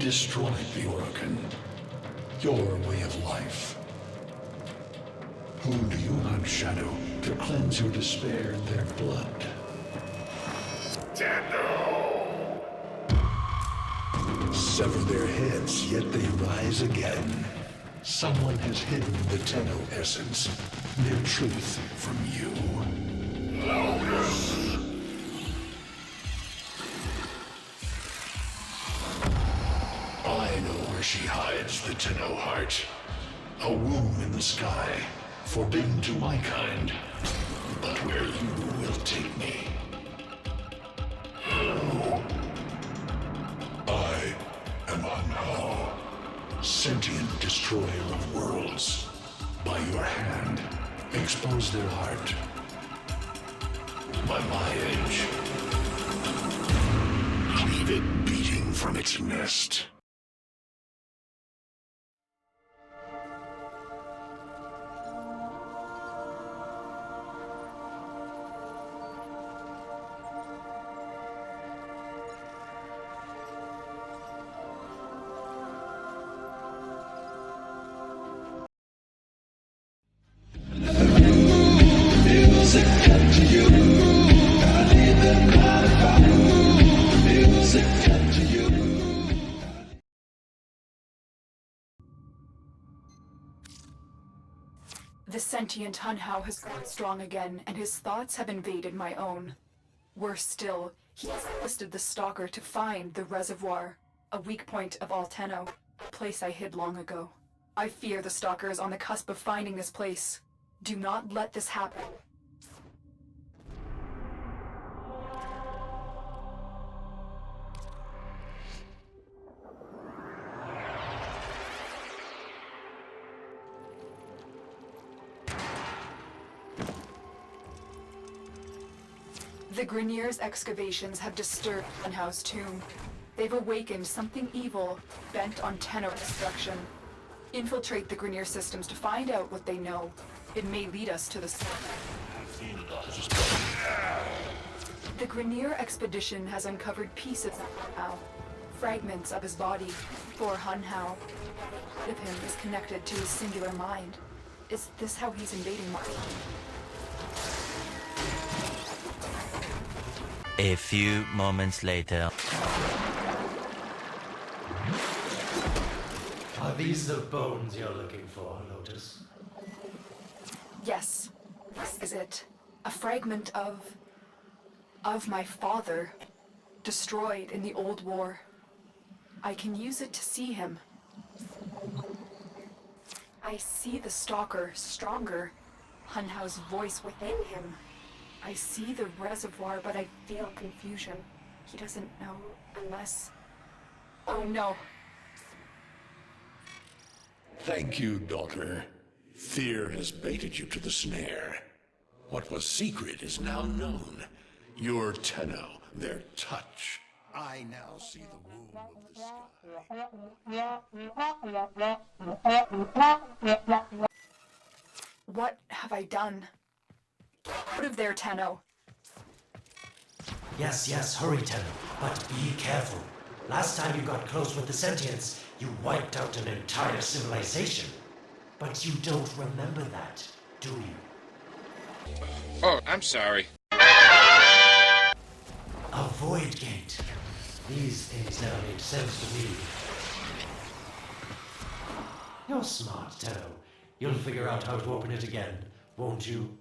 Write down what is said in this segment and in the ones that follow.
destroyed the Orokin. Your way of life. Whom do you hunt, Shadow, to cleanse your despair in their blood? Sever their heads, yet they rise again. Someone has hidden the Tenno essence, their truth from you. I know where she hides the Tenno heart. A womb in the sky, forbidden to my kind, but where you will take me. I am Anhao, sentient destroyer of worlds. By your hand, expose their heart. By my edge, cleave it beating from its nest. The sentient Hunhao has grown strong again, and his thoughts have invaded my own. Worse still, he has enlisted the Stalker to find the reservoir, a weak point of all Tenno, a place I hid long ago. I fear the Stalker is on the cusp of finding this place. Do not let this happen. The Grineer's excavations have disturbed Hunhao's tomb. They've awakened something evil, bent on Tenno destruction. Infiltrate the Grineer systems to find out what they know. It may lead us to the source. The Grineer expedition has uncovered pieces of Hunhao, fragments of his body. For Hunhao, part of him is connected to his singular mind. Is this how he's invading mine? A few moments later. Are these the bones you're looking for, Lotus? Yes, this is it. A fragment of my father, destroyed in the old war. I can use it to see him. I see the Stalker stronger, Hunhao's voice within him. I see the reservoir, but I feel confusion. He doesn't know unless... Oh no. Thank you, daughter. Fear has baited you to the snare. What was secret is now known. Your Tenno, their touch. I now see the womb of the sky. What have I done? Out of there, Tenno. Yes, hurry, Tenno, but be careful. Last time you got close with the sentients, you wiped out an entire civilization. But you don't remember that, do you? Oh, I'm sorry. A void gate. These things never made sense to me. You're smart, Tenno. You'll figure out how to open it again, won't you?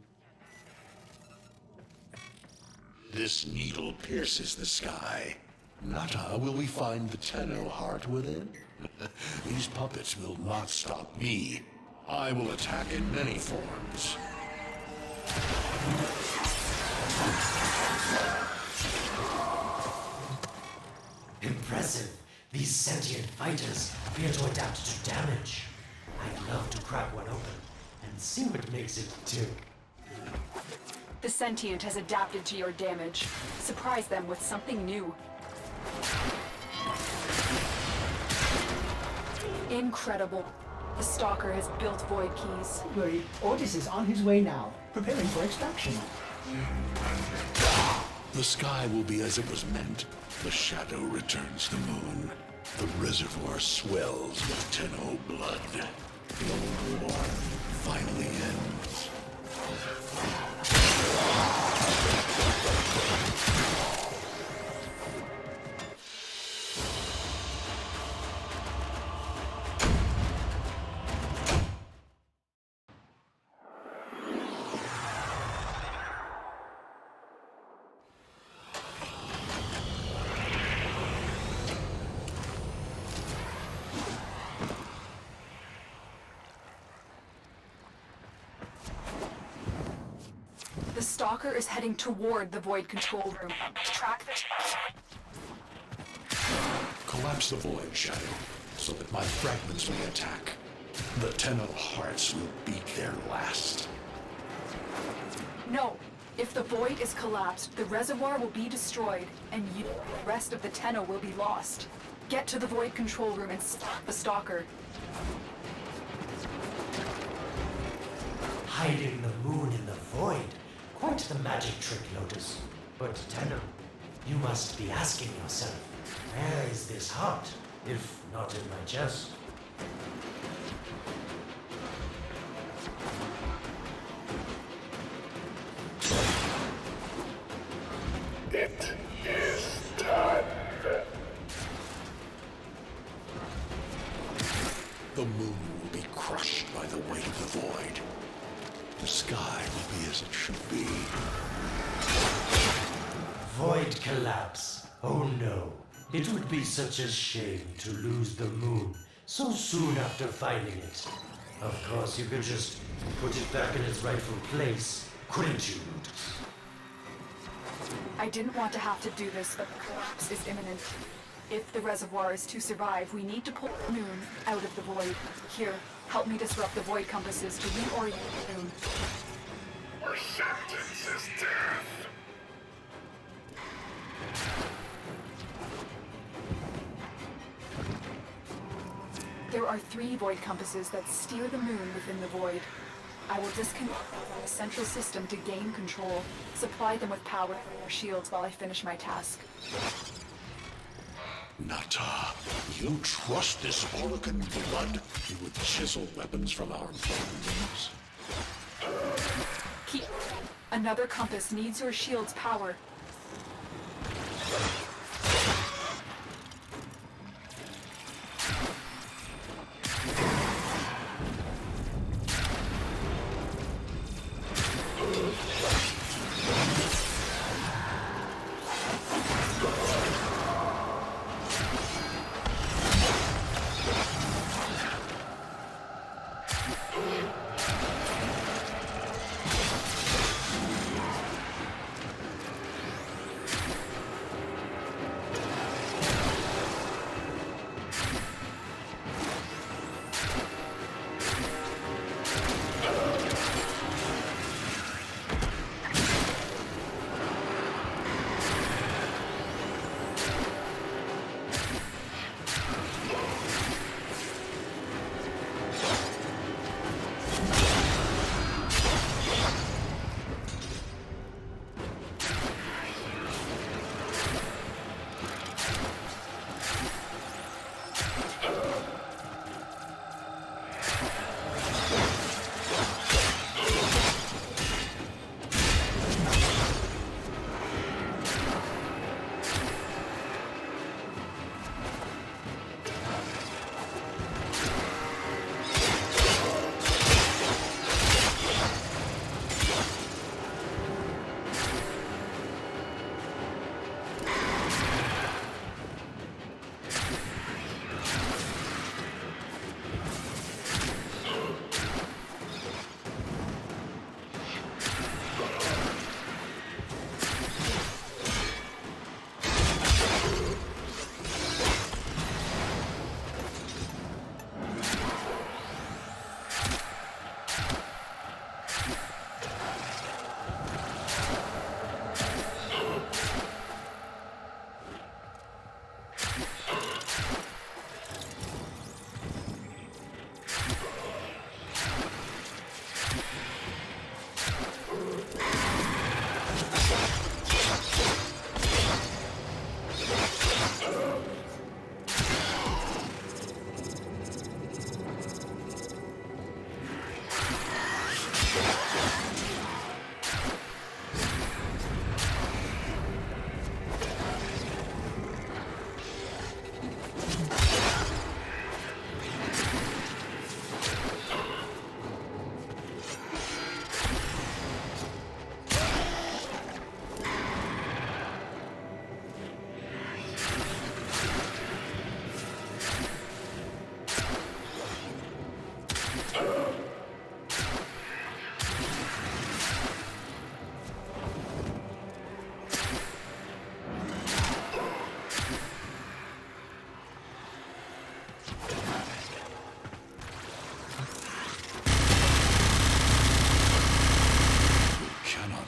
This needle pierces the sky. Nata, will we find the Tenno heart within? These puppets will not stop me. I will attack in many forms. Impressive. These sentient fighters appear to adapt to damage. I'd love to crack one open and see what makes it tick. The sentient has adapted to your damage. Surprise them with something new. Incredible. The Stalker has built void keys. Worry, Otis is on his way now, preparing for extraction. The sky will be as it was meant. The shadow returns the moon. The reservoir swells with Tenno blood. The old war finally ends. The Stalker is heading toward the Void control room. Track the... Collapse the Void, Shadow, so that my fragments may attack. The Tenno hearts will beat their last. No. If the Void is collapsed, the reservoir will be destroyed, and you, the rest of the Tenno will be lost. Get to the Void control room and stop the Stalker. Hiding the moon in the void. Quite the magic trick, Lotus. But Tenno, you must be asking yourself, where is this heart, if not in my chest? It is done. The moon will be crushed by the weight of the void. The sky will be as it should be. Void collapse. Oh no. It would be such a shame to lose the moon so soon after finding it. Of course, you could just put it back in its rightful place, couldn't you, Lotus? I didn't want to have to do this, but the collapse is imminent. If the reservoir is to survive, we need to pull the moon out of the void. Here, help me disrupt the void compasses to reorient the moon. Our sentence is death. There are 3 void compasses that steer the moon within the void. I will disconnect from the central system to gain control. Supply them with power for their shields while I finish my task. Nata, you trust this Orokin blood? He would chisel weapons from our bones. Keep. Another compass needs your shield's power.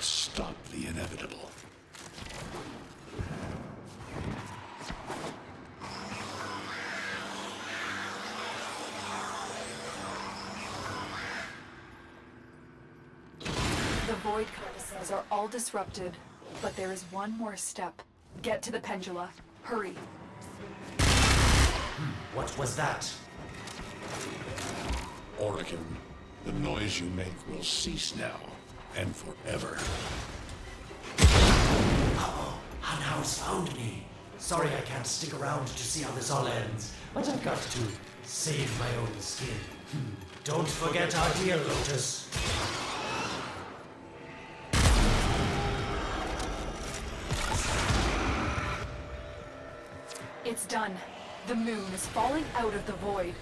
Stop the inevitable. The void codices are all disrupted, but there is one more step. Get to the pendula. Hurry. What was that? Orokin, the noise you make will cease now, and forever. Unhouse found me. Sorry I can't stick around to see how this all ends, but I've got to save my own skin. Don't forget our dear Lotus. It's done. The moon is falling out of the void.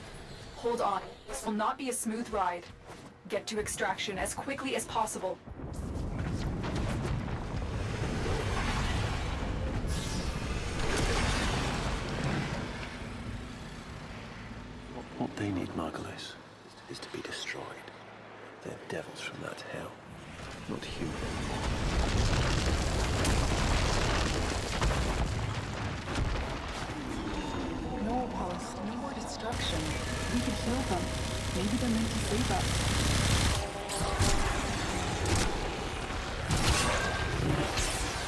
Hold on. This will not be a smooth ride. Get to extraction as quickly as possible. What they need, Margulis, is to be destroyed. They're devils from that hell, not human. No, Pulse. No more destruction. We could heal them. Maybe they're meant to save us.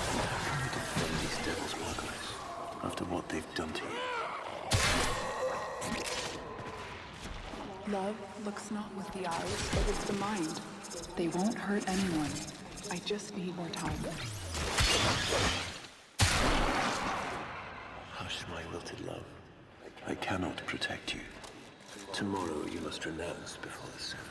How can we defend these devils, Margulis, after what they've done to you? Love looks not with the eyes, but with the mind. They won't hurt anyone. I just need more time. Hush, my wilted love. I cannot protect you. Tomorrow you must renounce before the seven.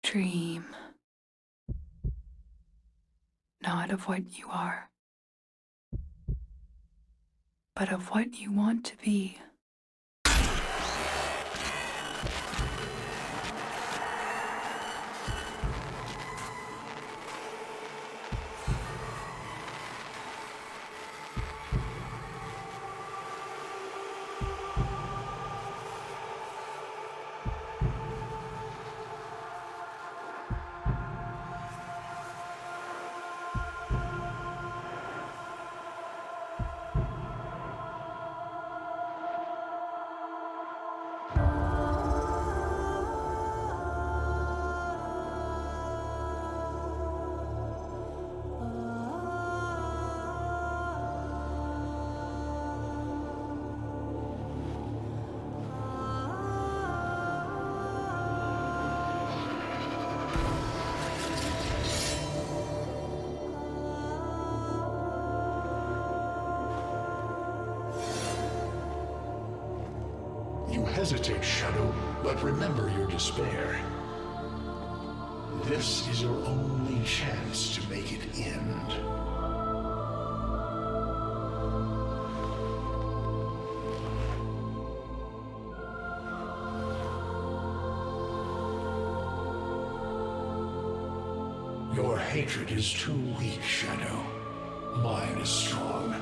Dream. Not of what you are, but of what you want to be. You hesitate, Shadow, but remember your despair. This is your only chance to make it end. Your hatred is too weak, Shadow. Mine is strong.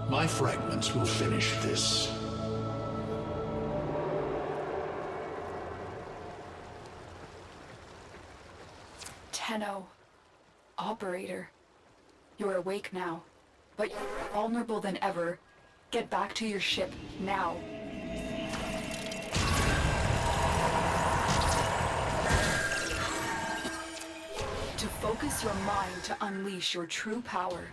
My fragments will finish this. Tenno. Operator. You're awake now, but you're more vulnerable than ever. Get back to your ship, now. To focus your mind to unleash your true power.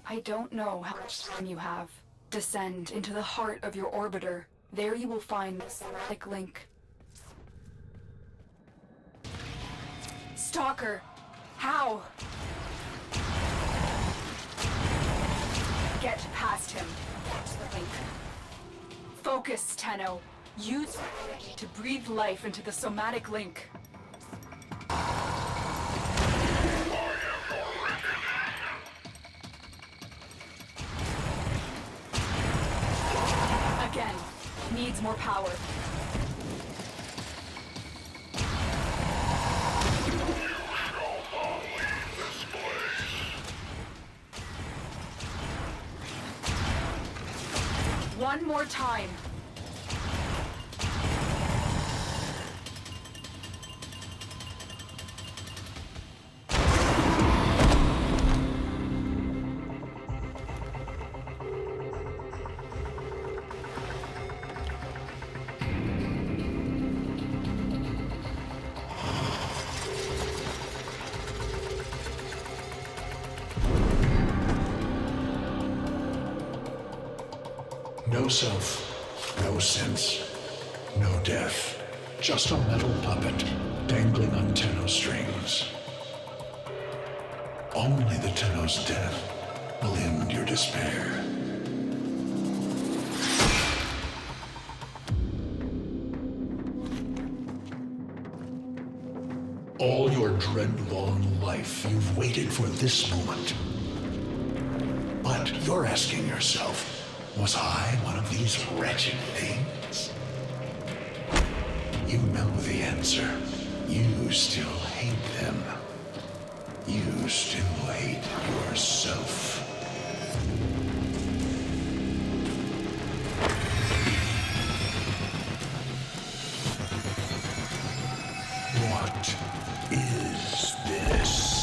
I don't know how much time you have. Descend into the heart of your orbiter. There you will find the somatic link. Stalker! How? Get past him. Watch the link. Focus, Tenno. Use energy to breathe life into the somatic link. Again. Needs more power. One more time. No self, no sense, no death. Just a metal puppet dangling on Tenno strings. Only the Tenno's death will end your despair. All your dread-long life, you've waited for this moment. But you're asking yourself, was I one of these wretched things? You know the answer. You still hate them. You still hate yourself. What is this?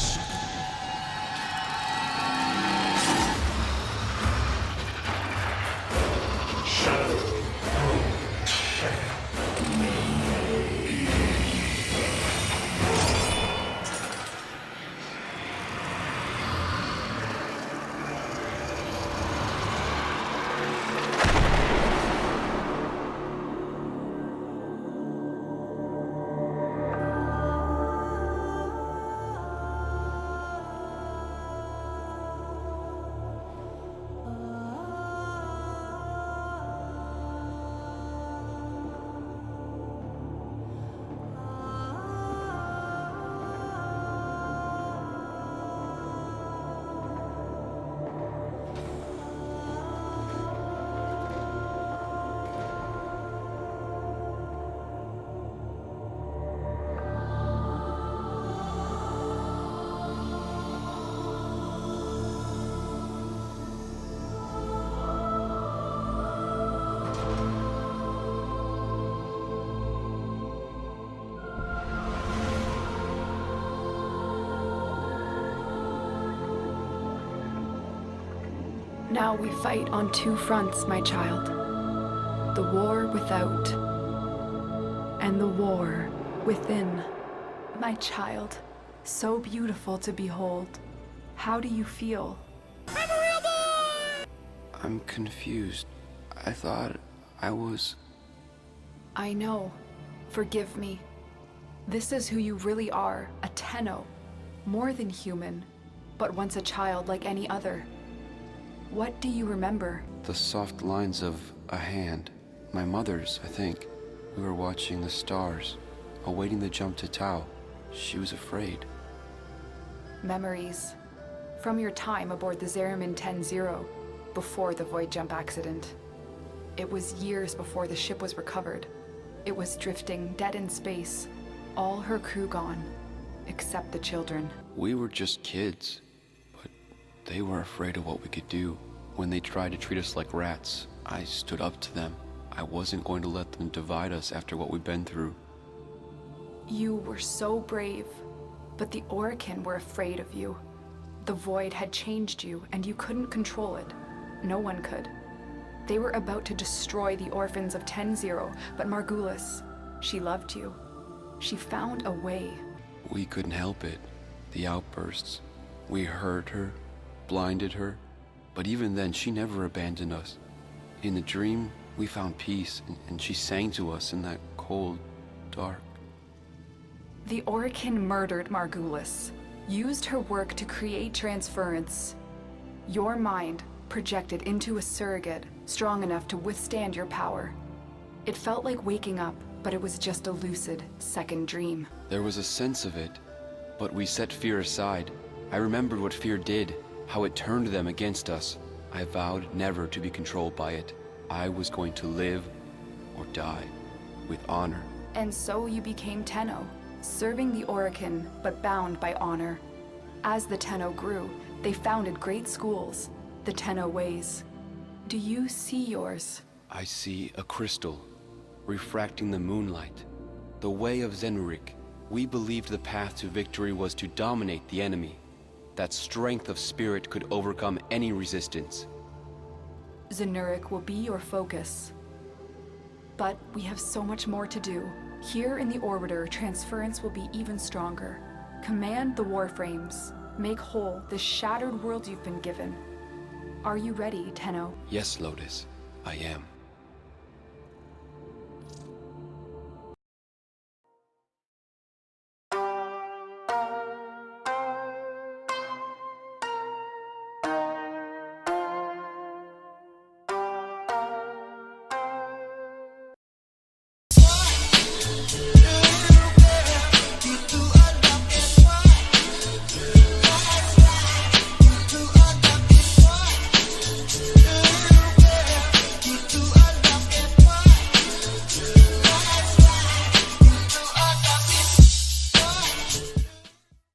Now we fight on two fronts, my child. The war without, and the war within. My child, so beautiful to behold. How do you feel? I'm confused. I thought I was... I know. Forgive me. This is who you really are, a Tenno. More than human, but once a child like any other. What do you remember? The soft lines of a hand. My mother's, I think. We were watching the stars, awaiting the jump to Tau. She was afraid. Memories. From your time aboard the Zeramin 10-0, before the void jump accident. It was years before the ship was recovered. It was drifting dead in space, all her crew gone, except the children. We were just kids, but they were afraid of what we could do. When they tried to treat us like rats, I stood up to them. I wasn't going to let them divide us after what we've been through. You were so brave, but the Orokin were afraid of you. The void had changed you, and you couldn't control it. No one could. They were about to destroy the orphans of 10-0, but Margulis, she loved you. She found a way. We couldn't help it. The outbursts. We hurt her, blinded her, but even then she never abandoned us. In the dream, we found peace, and she sang to us in that cold, dark. The Orokin murdered Margulis, used her work to create transference. Your mind projected into a surrogate strong enough to withstand your power. It felt like waking up, but it was just a lucid second dream. There was a sense of it, but we set fear aside. I remembered what fear did, how it turned them against us. I vowed never to be controlled by it. I was going to live or die with honor. And so you became Tenno, serving the Orokin, but bound by honor. As the Tenno grew, they founded great schools, the Tenno ways. Do you see yours? I see a crystal, refracting the moonlight. The way of Zenurik. We believed the path to victory was to dominate the enemy. That strength of spirit could overcome any resistance. Zenurik will be your focus. But we have so much more to do. Here in the Orbiter, transference will be even stronger. Command the Warframes. Make whole the shattered world you've been given. Are you ready, Tenno? Yes, Lotus, I am.